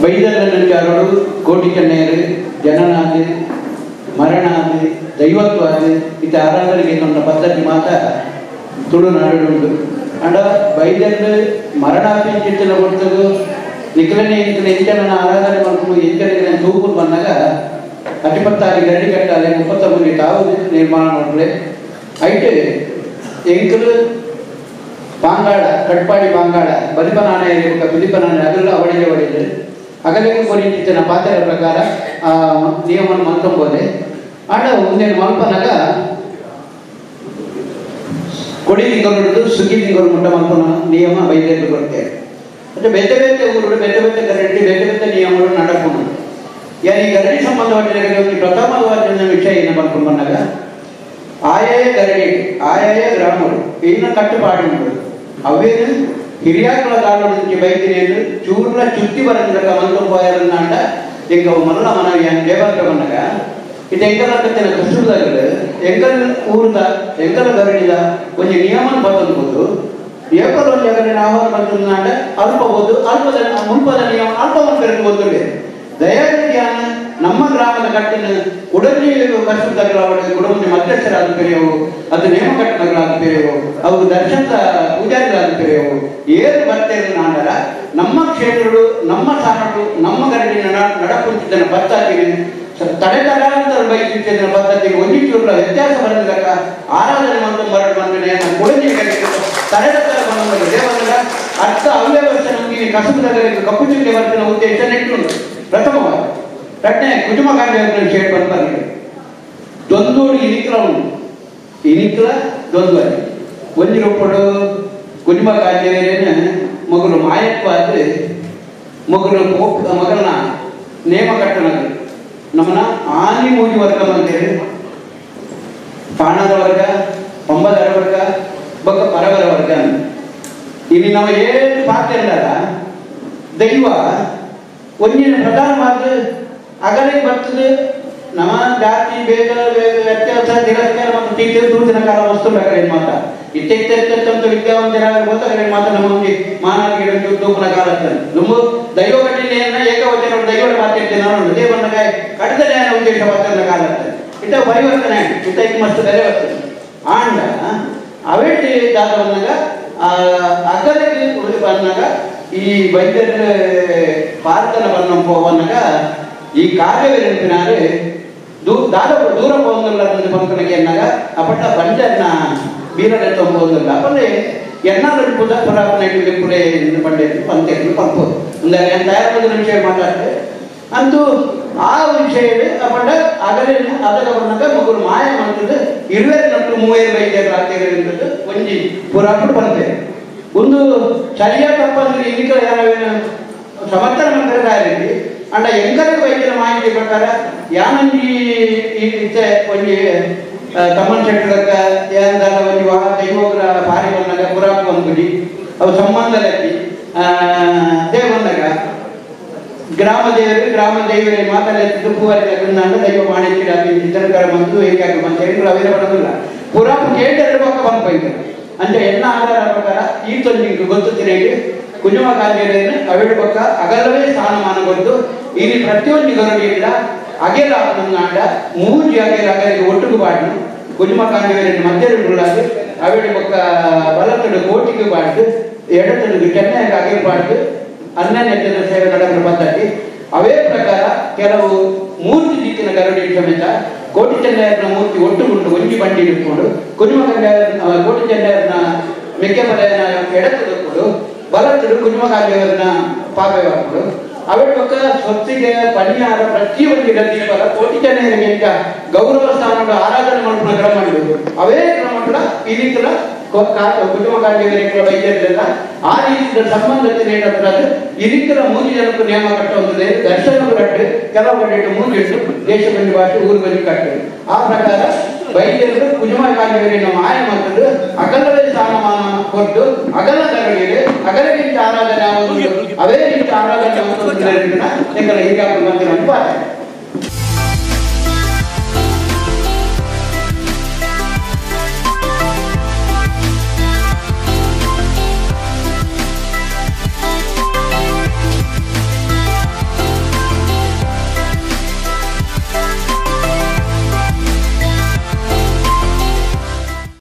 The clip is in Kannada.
ವೈದ್ಯರನ್ನು ಕೋಟಿ ಚೆನ್ನೈರು ಜನನಾದಿ ಮರಣಾದಿ ದೈವತ್ವಾದಿ ಇತ ಆರಾಧನೆಗೆ ನಮ್ಮ ಪದ್ಧತಿ ಮಾತ್ರ ತುಳು ನಾಡುಂಟು ಅಂಡ ವೈದ್ಯರು ಮರಣಾಪಿಂಚಿನ ಕೊಡ್ತದು ನಿಖಲನೆ ಎಂಟನ ಆರಾಧನೆ ಮಾಡ್ಕೊಂಡು ಎಂಟನೇ ತೂಪು ಬಂದಾಗ ಅಟಿಪತ್ತಾರಿ ಗರಡಿ ಕಟ್ಟಾಲೆ 33 ತಾವು ನಿರ್ಮಾಣ ಮಾಡ್ರೆ ಐಟು ಎಂಕಲು ಪಾಂಗಾಡ ಕಟ್ಪಾಡಿ ಪಾಂಗಾಡ ಬಲಿಪನಾಣೆ ಬಿಲಿಪನಾಣೆ ಅದೆಲ್ಲ ಹೊಡೆದು ಅಗಲಿಗೆ ಕೊರಿತಿನ ಪಾತ್ರ ಪ್ರಕಾರ ಆ ನಿಯಮವನ್ನು ಮಲ್ಕೊಂಬೋದೆ ಆಡ ಒಂದೇನು ಮಲ್ಪನಾಗ ಕೊಡಿ ತಿಂಗಳು ಸುಗ್ಗಿ ತಿಂಗಳು ಮುಟ್ಟ ಮಲ್ಪನ ನಿಯಮ ವೈದ್ಯರು ಕೊಡ್ತೇವೆ ಮತ್ತೆ ಬೇತೆ ಬೇತೆ ಊರುಗಳು ಬೇತೆ ಬೇತೆ ಗರಡಿ ಬೇತೆ ಬೇತೆ ನಿಯಮಗಳು ನಡಕೊಂಡು ಯಾರು ಈ ಗರಡಿ ಸಂಬಂಧಪಟ್ಟ ಪ್ರಥಮವಾದ ವಿಷಯ ಏನು ಮಾಡ್ಕೊಂಡು ಬಂದಾಗ ಆಯಾಯ ಗರಡಿ ಆಯಾಯ ಗ್ರಾಮಗಳು ಇನ್ನು ಕಟ್ಟುಪಾಡು ಅವೇನು ಹಿರಿಯಾಗಳ ಕಾಲಕ್ಕೆ ಬೈತಿನೇನು ಚೂರ್ಲ ಚುತ್ತಿ ಬರಂಗ ಮಲ್ಕೊಂಡ್ ಎಂಗ ಮಲ್ಲ ಮನವಿ ದೇವರ ಬಂದಾಗ ಇದು ಎಂಕಲಕತ್ತಿನ ಕಷ್ಟದಾಗಲು ಎಂಕಲ್ ಊರ್ದ ಎಂಕಲ ಗರಡಿದ ಒಂದು ನಿಯಮ ಬದಲ್ಬೋದು ಏಪಲ್ ಒಂದು ಜಾಗದಲ್ಲಿ ಆಹಾರ ಬಂದ ಅಲ್ಪಬಹುದು ಅಲ್ಪದ ಮುಲ್ಪದ ನಿಯಮ ಅಲ್ಪವನ್ನು ಬೆರೆಬಹುದು ದಯಾನಿಧ್ಯಾನ ನಮ್ಮ ಗ್ರಾಮದ ಕಟ್ಟಿನ ಉಡಲಿ ಕಷ್ಟದಾಗಲಾವಡೆ ಕುಟುಂಬ ಮಧ್ಯಸ್ಥರಾದ ಪೆರೆಯವು ಅದು ನೇಮಕಟ್ಟಣಗಳಾದ ಪೆರೆಯವು ಅವರು ದರ್ಶನದ ಪೂಜಾರಿಗಳಾದ ಪೆರೆಯವು ಏನು ಬರ್ತೇವೆ ನಾಡರ ನಮ್ಮ ಕ್ಷೇತ್ರಗಳು ನಮ್ಮ ಸಾಣಗಳು ನಮ್ಮ ಗರಡಿನ ನಡಪುಂಚಿದ್ದನ್ನು ಪತ್ತಾಗಿವೆ ತಡೆತಡಾಂತರ ಬೈಕಿನ ಪದ್ಧತಿಗೆ ಒಂದಿಟ್ಟುಗಳ ವ್ಯತ್ಯಾಸ ಬರಲಿಕ್ಕ ಆರಾಧನೆ ಮತ್ತು ಮರಳು ಬಂದನೆ ಕೊಳಂಜಿ ತಡೆತರ ಬಂದ ದೇವರ ಅರ್ಥ ಅವ್ಯವಸ್ಥೆ ನಮಗೆ ಕಸಬುದಾಗರಿಗೆ ಕಪ್ಪು ಚುಕ್ಕೆ ವರ್ತಿನ ಉದ್ದೇಶ ನೆಟ್ಟುಂಟು ಪ್ರಥಮವಾಗಿ ರಟ್ನೆ ಕುಟುಂಬಕಾಂಡ ಶೇಡ್ ಬಂದಿದೆ ದೊಂದೋಡು ಇನಿಕ್ಲ ಉಂಟು ಇನಿಕ್ಲ ದೊಂದುವರೆ ಒಂಜಿ ರೂಪಡು ಕುಟುಂಬಕಾಂಡವೇರೇನೆ ಮಗಳು ಮಾಯತ್ವಾದ್ರೆ ಮಗಳು ಮಗಳನ್ನ ನೇಮ ಕಟ್ಟಣದು ನಮ್ಮನ್ನ ಆನಿ ಮೂಜಿ ವರ್ಗ ಅಂತೇಳಿ ಪಾಣದ ವರ್ಗ ಪಂಬದರ ವರ್ಗ ಬೊಕ್ಕ ಪರವರ ವರ್ಗ ಇಲ್ಲಿ ನಾವು ಏನು ಪಾತ್ರ ಇಲ್ಲದ ದೈವ ಒಂದಿನ ಪ್ರಧಾನವಾದ ಅಗಲಿಗೆ ಬರ್ತದೆ ನಮ್ಮ ಜಾತಿ ಭೇದ ವ್ಯತ್ಯಾಸ ತಿರಸ್ಕಾರ ಮತ್ತು ತೀರ್ಥ ದೂರದಿನ ಕಾಲ ವಸ್ತು ಏನು ಮಾತ ಇತ್ತೆಂತ ವಿದ್ಯಾವಂತರಾಗ ಗೊತ್ತಾಗ ಮಾತ್ರ ನಮಗೆ ಮಾನವ ತೂಪನ ಕಾಲ ನಮ್ಮ ದೈವ ಕಟ್ಟಿನ ಏಕವಚನ ದೈವದ ಮಾತಾಡ್ತೇನೆ ನಾನು ಇದೇ ಬಂದಾಗ ಕಡಿದ ಜ್ಞಾನ ಉದ್ದೇಶ ಮಾತಾಡಿದ ಕಾಲ ಇತ್ತ ಪರಿವರ್ತನೆ ಇತ್ತ ಮಸ್ತ್ ಬೆಲೆ ಬರ್ತದೆ ಆಂಡ ಅವೇಟಿ ದಾದ ಬಂದಾಗ ಅಗಲಿಗೆ ಉಳಿದು ಬಂದಾಗ ಈ ವೈದ್ಯರ ಪಾರ್ಥನ ಬಣ್ಣ ಬಂದಾಗ ಈ ಕಾರ್ಯವೆಂಪಿನಾರೆ ದಾದ ದೂರ ಹೋಗಲ್ಲ ಪಂಕನಕ್ಕೆ ಎನ್ನಾಗ ಅಪಟ್ಟ ಬಂಡನ್ನ ಬೀರಡೆತ್ತ ಹೋಗಲ್ಲ ಅಪ್ಪಂದ್ರೆ ಎನ್ನಾದರೂ ಪುದ ಪುರಾಪನ ಪುರೇ ಪಂಡೆ ಪಂತೆಗಳು ಪಂಪೋದು ಅಂದರೆ ನಾನು ತಯಾರು ವಿಷಯ ಮಾತಾಡ್ತೆ ಅಂತೂ ಆ ವಿಷಯವೇ ಅಪಟ್ಟ ಅಗಲೇ ಅದರ ಬಂದಾಗ ಮಗರು ಮಾಯ ಮಾಡ್ತದೆ 20-30 ವೈದ್ಯರು ಆಗ್ತಿರೋದು ಒಂಜಿ ಪುರಾಪುರ ಬಂತೆ ಒಂದು ಸರಿಯಾದ ತಪ್ಪಂದ್ರೆ ಇನ್ನಿಕ ಯಾರೇನು ಸಮರ್ಥನೆ ಮಾಡಿದ್ರೆ ಅಂಡ ಎಂಕರ ವೈದ್ಯರ ಮಾಹಿತಿ ಪ್ರಕಾರ ಯಾನಂಜಿ ಈಚೆ ಒಂಜಿ ತಮ್ಮನ್ ಶೆಟ್ಟರಕ್ಕ ಏನದಾಗ ಒಂಜಿ ವಾಹ ದೈವೋಗ್ರ ಪಾರಿ ಬಂದಾಗ ಪುರಾಪ ಬಂದ್ಬಿಡಿ ಅವು ಸಂಬಂಧ ಲೆಕ್ಕಿ ದೇ ಬಂದಾಗ ಗ್ರಾಮ ದೇವರೇ ಮಾತಾಡಿದ್ದು ಪೂವರಿ ದೈವ ಮಾಡಿದ್ದೀರ ಜನಕರ ಬಂದು ಹೇಗೆ ಬಂದು ಹೇಳಿದ್ರು ಅವೇರ ಬರೋದಿಲ್ಲ ಪುರಾಪ ಕೇಳಿ 2 ಪಕ್ಕ ಬಂದು ಬೈತಾರೆ ಅಂದ್ರೆ ಎಲ್ಲ ಆಧಾರ ಪ್ರಕಾರ ಈ ತೊಂದಿಗೆ ಗೊತ್ತುತ್ತಿರೇಗೆ ಕುಜುಮ ಕಾರ್ಯಗಳನ್ನು ಅವೇಳು ಪಕ್ಕ ಅಗಲವೇ ಸ್ಥಾನಮಾನ ಕೊಟ್ಟು ಇಲ್ಲಿ ಪ್ರತಿಯೊಂದು ಗರುಡಿಲ್ಲ ಅಗೆಲ ನಾಡ ಮೂಜಿ ಅಗೆರಿಗೆ ಒಟ್ಟಿಗೆ ಬಾಡು ಕುಜುಮ ಕಾರ್ಯವನ್ನು ಮಧ್ಯರುಗಳಾಗಿ ಅವೇಳು ಪಕ್ಕ ಬಲತಡು ಕೋಟಿಗೆ ಬಾಡು ಎಡತಡು ಚೆನ್ನೈಗೆ ಅಗೆಲ್ಬಾರ್ದು 12 ಸೇವೆ ನಡೆದ ಪದ್ಧತಿ ಅವೇ ಪ್ರಕಾರ ಕೆಲವು ಮೂರ್ತಿ ದಿಕ್ಕಿನ ಗರುಡಿ ಸಮೇತ ಕೋಟಿ ಚೆನ್ನೈಯರ್ನ ಮೂರ್ತಿ ಒಟ್ಟುಗುಂಡು ಒಂಜಿ ಬಂಡಿ ಇಟ್ಕೊಂಡು ಕುಜುಮ ಕೋಟಿ ಚೆನ್ನೈಯರ್ನ ಮೆಕ್ಕೆಬಲೆಯನ್ನ ಎಡತುಕೊಂಡು ಬಲತಡು ಕುಜುಮ ಕಾರ್ಯವನ್ನ ಪಾಪೆ ಹಾಕೊಂಡು ಅವಳ ಪಕ್ಕ ಸ್ವತ್ತಿಗೆ ಪರಿಹಾರ ಪ್ರತಿಯೊಂದು ದೀಪದ ಕೋಟಿ ಚೆನ್ನೈಯರಿಗೆ ಗೌರವ ಸ್ಥಾನಗಳು ಆರಾಧನೆ ಮಾಡ್ಕೊಂಡು ಕ್ರಮ ಮಾಡಿದ್ರು ಅವೇ ಕ್ರಮಗಳ ಇದಕ್ಕೆಲ್ಲ ಕುಟುಂಬ ಕಾರ್ಯವೇರಿಗಳ ವೈದ್ಯರಿಲ್ಲ ಆ ರೀತಿಯ ಸಂಬಂಧಕ್ಕೆ ಏನಾದ್ರೆ ಇದಕ್ಕೆಲ್ಲ 3 ಜನಕ್ಕೂ ನೇಮ ಕಟ್ಟುವಂಥದ್ದು ದರ್ಶನಗಳು ಕಟ್ಟು ಕೆಲವು ಕಟ್ಟಿಟ್ಟು 3 ಇಟ್ಟು ದೇಶ ಬಂದಿ ಭಾಷೆ ಊರು ಬಂದಿ ಕಟ್ಟು ಆ ಪ್ರಕಾರ ವೈದ್ಯರು ಕುಟುಂಬ ಕಾರ್ಯವೇರಿನ ಮಾಯ ಮತ್ತು ಅಗಲವೇ ಸ್ಥಾನಮಾನ ಕೊಟ್ಟು ಅಗಲ ಗರಡಿಗೆ ಅಗಲಕ್ಕಿಂತ ಆರಾಧನೆ ಆಗುವುದು ಅವೇ ರೀತಿ ಆರಾಧನೆ ಆಗುವುದರಿಂದ ಈಗಾಗಲೇ ಬಂದಿರೋ